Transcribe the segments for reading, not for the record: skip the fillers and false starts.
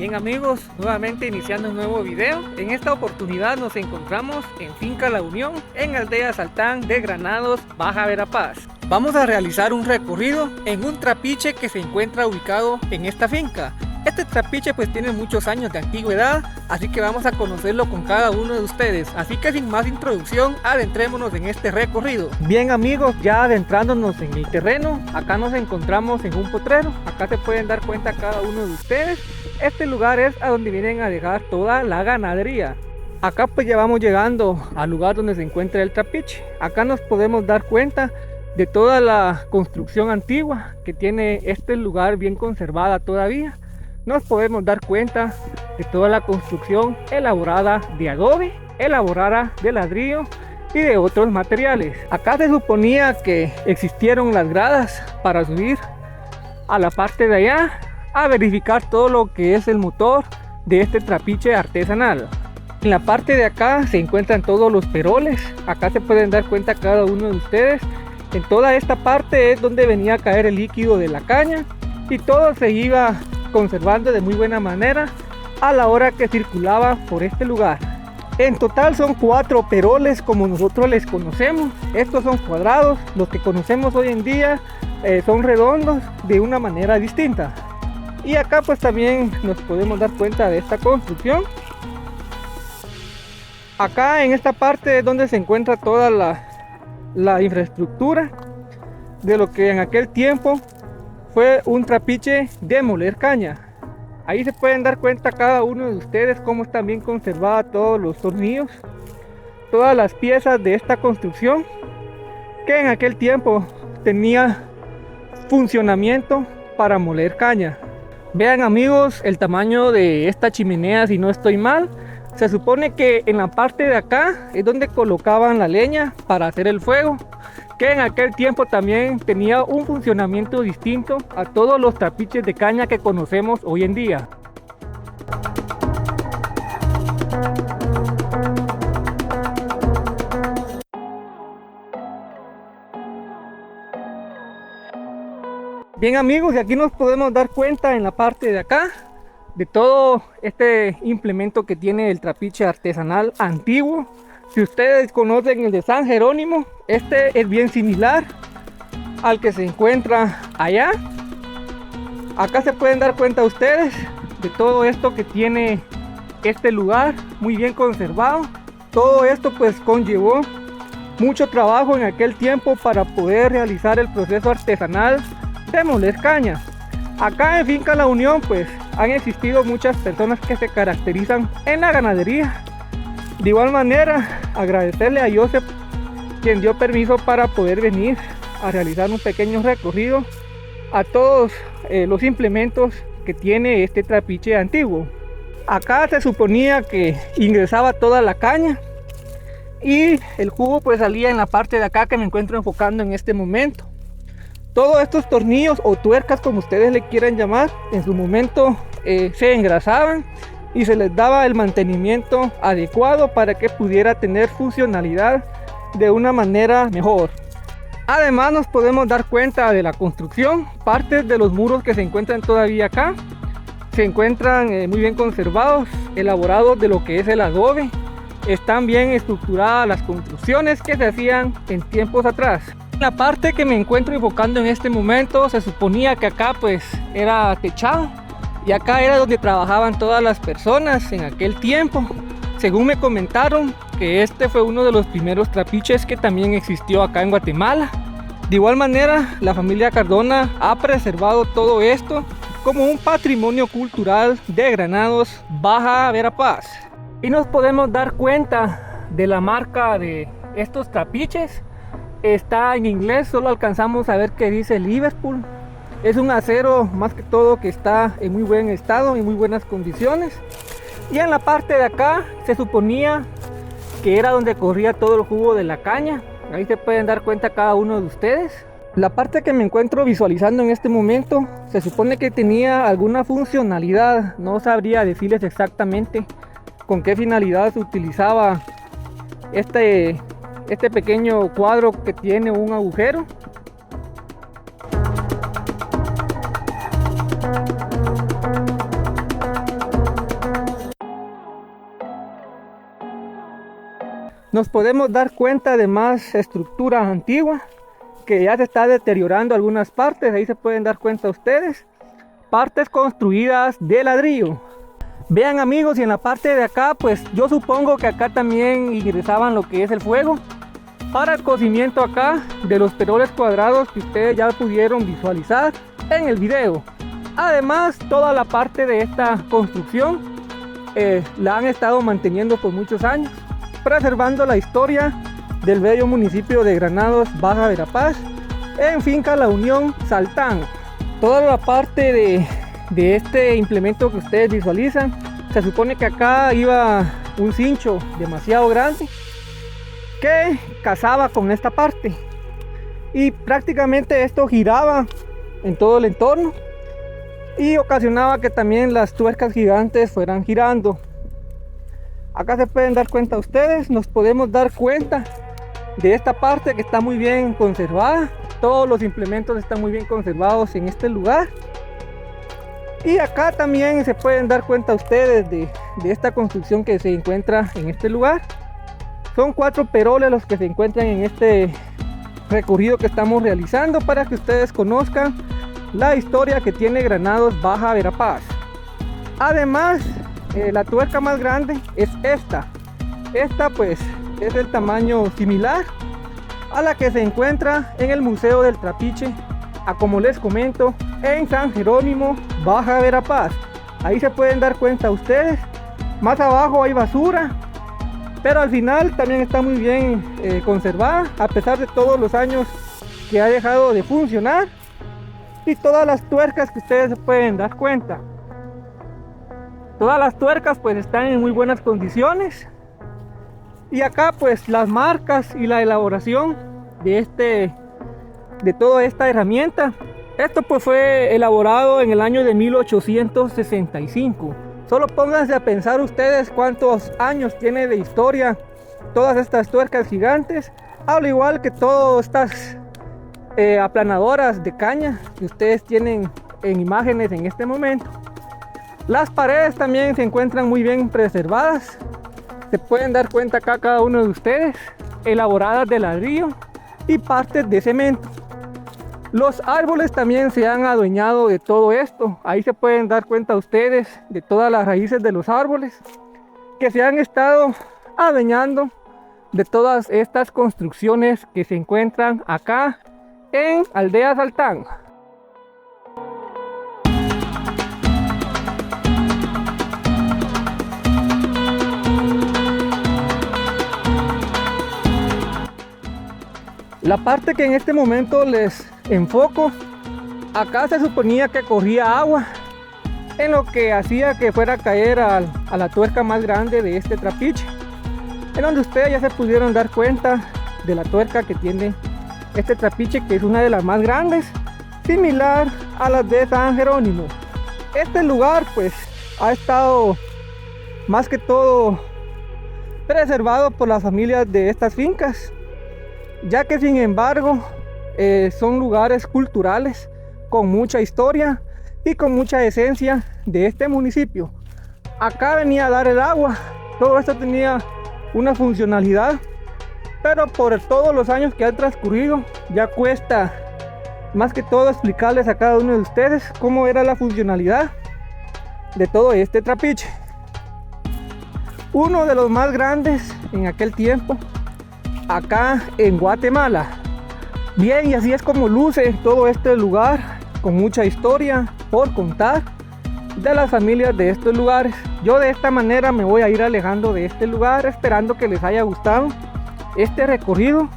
Bien amigos, nuevamente iniciando un nuevo video. En esta oportunidad nos encontramos en Finca La Unión, en Aldea Saltán de Granados, Baja Verapaz. Vamos a realizar un recorrido en un trapiche que se encuentra ubicado en esta finca. Este trapiche pues tiene muchos años de antigüedad, así que vamos a conocerlo con cada uno de ustedes. Así que sin más introducción, adentrémonos en este recorrido. Bien amigos, ya adentrándonos en el terreno, acá nos encontramos en un potrero. Acá se pueden dar cuenta cada uno de ustedes. Este lugar es a donde vienen a dejar toda la ganadería. Acá pues ya vamos llegando al lugar donde se encuentra el trapiche. Acá nos podemos dar cuenta de toda la construcción antigua que tiene este lugar, bien conservada todavía. Nos podemos dar cuenta de toda la construcción elaborada de adobe, elaborada de ladrillo y de otros materiales. Acá se suponía que existieron las gradas para subir a la parte de allá a verificar todo lo que es el motor de este trapiche artesanal. En la parte de acá se encuentran todos los peroles. Acá se pueden dar cuenta cada uno de ustedes. En toda esta parte es donde venía a caer el líquido de la caña y todo se iba conservando de muy buena manera a la hora que circulaba por este lugar. En total son 4 peroles como nosotros les conocemos. Estos son cuadrados, los que conocemos hoy en día son redondos de una manera distinta. Y acá pues también nos podemos dar cuenta de esta construcción. Acá en esta parte es donde se encuentra toda la infraestructura de lo que en aquel tiempo fue un trapiche de moler caña. Ahí se pueden dar cuenta cada uno de ustedes cómo están bien conservadas todos los tornillos, todas las piezas de esta construcción que en aquel tiempo tenía funcionamiento para moler caña. Vean amigos el tamaño de esta chimenea, si no estoy mal. Se supone que en la parte de acá es donde colocaban la leña para hacer el fuego, que en aquel tiempo también tenía un funcionamiento distinto a todos los trapiches de caña que conocemos hoy en día. Bien amigos, y aquí nos podemos dar cuenta en la parte de acá de todo este implemento que tiene el trapiche artesanal antiguo. Si ustedes conocen el de San Jerónimo, este es bien similar al que se encuentra allá. Acá se pueden dar cuenta ustedes de todo esto que tiene este lugar, muy bien conservado. Todo esto pues conllevó mucho trabajo en aquel tiempo para poder realizar el proceso artesanal de moler caña. Acá en Finca La Unión pues han existido muchas personas que se caracterizan en la ganadería. De igual manera, agradecerle a Joseph, quien dio permiso para poder venir a realizar un pequeño recorrido a todos los implementos que tiene este trapiche antiguo. Acá se suponía que ingresaba toda la caña y el jugo pues salía en la parte de acá que me encuentro enfocando en este momento. Todos estos tornillos o tuercas, como ustedes le quieran llamar, en su momento se engrasaban y se les daba el mantenimiento adecuado para que pudiera tener funcionalidad de una manera mejor. Además nos podemos dar cuenta de la construcción. Partes de los muros que se encuentran todavía acá se encuentran muy bien conservados, elaborados de lo que es el adobe. Están bien estructuradas las construcciones que se hacían en tiempos atrás. La parte que me encuentro enfocando en este momento, se suponía que acá pues era techado y acá era donde trabajaban todas las personas en aquel tiempo. Según me comentaron que este fue uno de los primeros trapiches que también existió acá en Guatemala. De igual manera, la familia Cardona ha preservado todo esto como un patrimonio cultural de Granados, Baja Verapaz. Y nos podemos dar cuenta de la marca de estos trapiches. Está en inglés, solo alcanzamos a ver que dice Liverpool. Es un acero más que todo que está en muy buen estado, en muy buenas condiciones. Y en la parte de acá se suponía que era donde corría todo el jugo de la caña. Ahí se pueden dar cuenta cada uno de ustedes. La parte que me encuentro visualizando en este momento se supone que tenía alguna funcionalidad. No sabría decirles exactamente con qué finalidad se utilizaba este pequeño cuadro que tiene un agujero. nos podemos dar cuenta de más estructuras antiguas que ya se está deteriorando algunas partes. Ahí se pueden dar cuenta ustedes, partes construidas de ladrillo. Vean amigos, y en la parte de acá pues yo supongo que acá también ingresaban lo que es el fuego para el cocimiento acá de los peroles cuadrados que ustedes ya pudieron visualizar en el video. Además, toda la parte de esta construcción la han estado manteniendo por muchos años, preservando la historia del bello municipio de Granados Baja Verapaz en Finca La Unión, Saltán. Toda la parte de este implemento que ustedes visualizan, se supone que acá iba un cincho demasiado grande que casaba con esta parte, y prácticamente esto giraba en todo el entorno y ocasionaba que también las tuercas gigantes fueran girando. Acá se pueden dar cuenta ustedes, nos podemos dar cuenta de esta parte que está muy bien conservada. Todos los implementos están muy bien conservados en este lugar. Y acá también se pueden dar cuenta ustedes de esta construcción que se encuentra en este lugar. Son 4 peroles los que se encuentran en este recorrido que estamos realizando, para que ustedes conozcan la historia que tiene Granados Baja Verapaz. Además, la tuerca más grande es esta. Esta pues es el tamaño similar a la que se encuentra en el Museo del Trapiche, como les comento, en San Jerónimo, Baja Verapaz. Ahí se pueden dar cuenta ustedes. Más abajo hay basura, pero al final también está muy bien conservada, a pesar de todos los años que ha dejado de funcionar. Y todas las tuercas que ustedes se pueden dar cuenta, todas las tuercas pues están en muy buenas condiciones. Y acá pues las marcas y la elaboración de toda esta herramienta. Esto pues fue elaborado en el año de 1865. Solo pónganse a pensar ustedes cuántos años tiene de historia todas estas tuercas gigantes, al igual que todas estas aplanadoras de caña que ustedes tienen en imágenes en este momento. Las paredes también se encuentran muy bien preservadas. Se pueden dar cuenta acá cada uno de ustedes, elaboradas de ladrillo y partes de cemento. Los árboles también se han adueñado de todo esto. Ahí se pueden dar cuenta ustedes de todas las raíces de los árboles que se han estado adueñando de todas estas construcciones que se encuentran acá en Aldea Saltán. La parte que en este momento les enfoco, acá se suponía que corría agua, en lo que hacía que fuera a caer a la tuerca más grande de este trapiche, en donde ustedes ya se pudieron dar cuenta de la tuerca que tiene este trapiche, que es una de las más grandes, similar a las de San Jerónimo. Este lugar pues ha estado más que todo preservado por las familias de estas fincas, ya que sin embargo son lugares culturales con mucha historia y con mucha esencia de este municipio. Acá venía a dar el agua, todo esto tenía una funcionalidad, pero por todos los años que han transcurrido ya cuesta más que todo explicarles a cada uno de ustedes cómo era la funcionalidad de todo este trapiche. Uno de los más grandes en aquel tiempo acá en Guatemala. Bien, y así es como luce todo este lugar, con mucha historia por contar de las familias de estos lugares. Yo de esta manera me voy a ir alejando de este lugar, esperando que les haya gustado este recorrido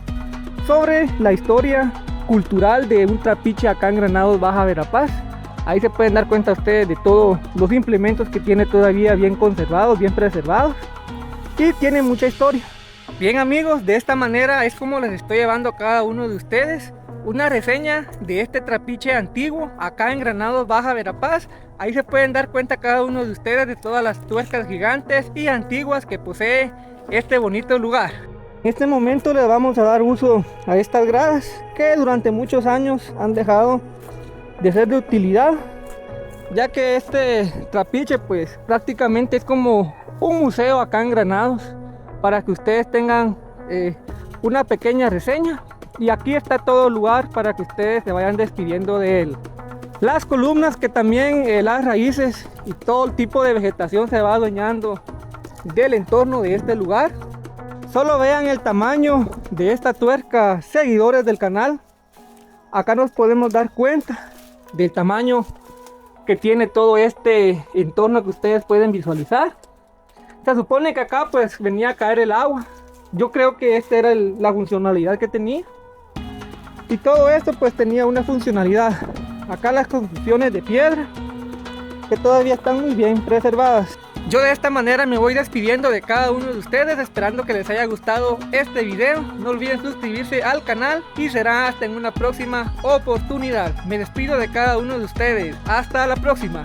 sobre la historia cultural de un trapiche acá en Granados Baja Verapaz. Ahí se pueden dar cuenta ustedes de todos los implementos que tiene todavía bien conservados, bien preservados, y tiene mucha historia. Bien amigos, de esta manera es como les estoy llevando a cada uno de ustedes una reseña de este trapiche antiguo acá en Granados Baja Verapaz. Ahí se pueden dar cuenta cada uno de ustedes de todas las tuercas gigantes y antiguas que posee este bonito lugar. En este momento le vamos a dar uso a estas gradas que durante muchos años han dejado de ser de utilidad, ya que este trapiche pues prácticamente es como un museo acá en Granados, para que ustedes tengan una pequeña reseña. Y aquí está todo el lugar para que ustedes se vayan despidiendo de él. Las columnas, que también las raíces y todo el tipo de vegetación se va adueñando del entorno de este lugar. Solo vean el tamaño de esta tuerca, seguidores del canal. Acá nos podemos dar cuenta del tamaño que tiene todo este entorno que ustedes pueden visualizar. Se supone que acá pues venía a caer el agua. Yo creo que esta era la funcionalidad que tenía. Y todo esto pues tenía una funcionalidad. Acá las construcciones de piedra, que todavía están muy bien preservadas. Yo de esta manera me voy despidiendo de cada uno de ustedes, esperando que les haya gustado este video. No olviden suscribirse al canal y será hasta en una próxima oportunidad. Me despido de cada uno de ustedes. Hasta la próxima.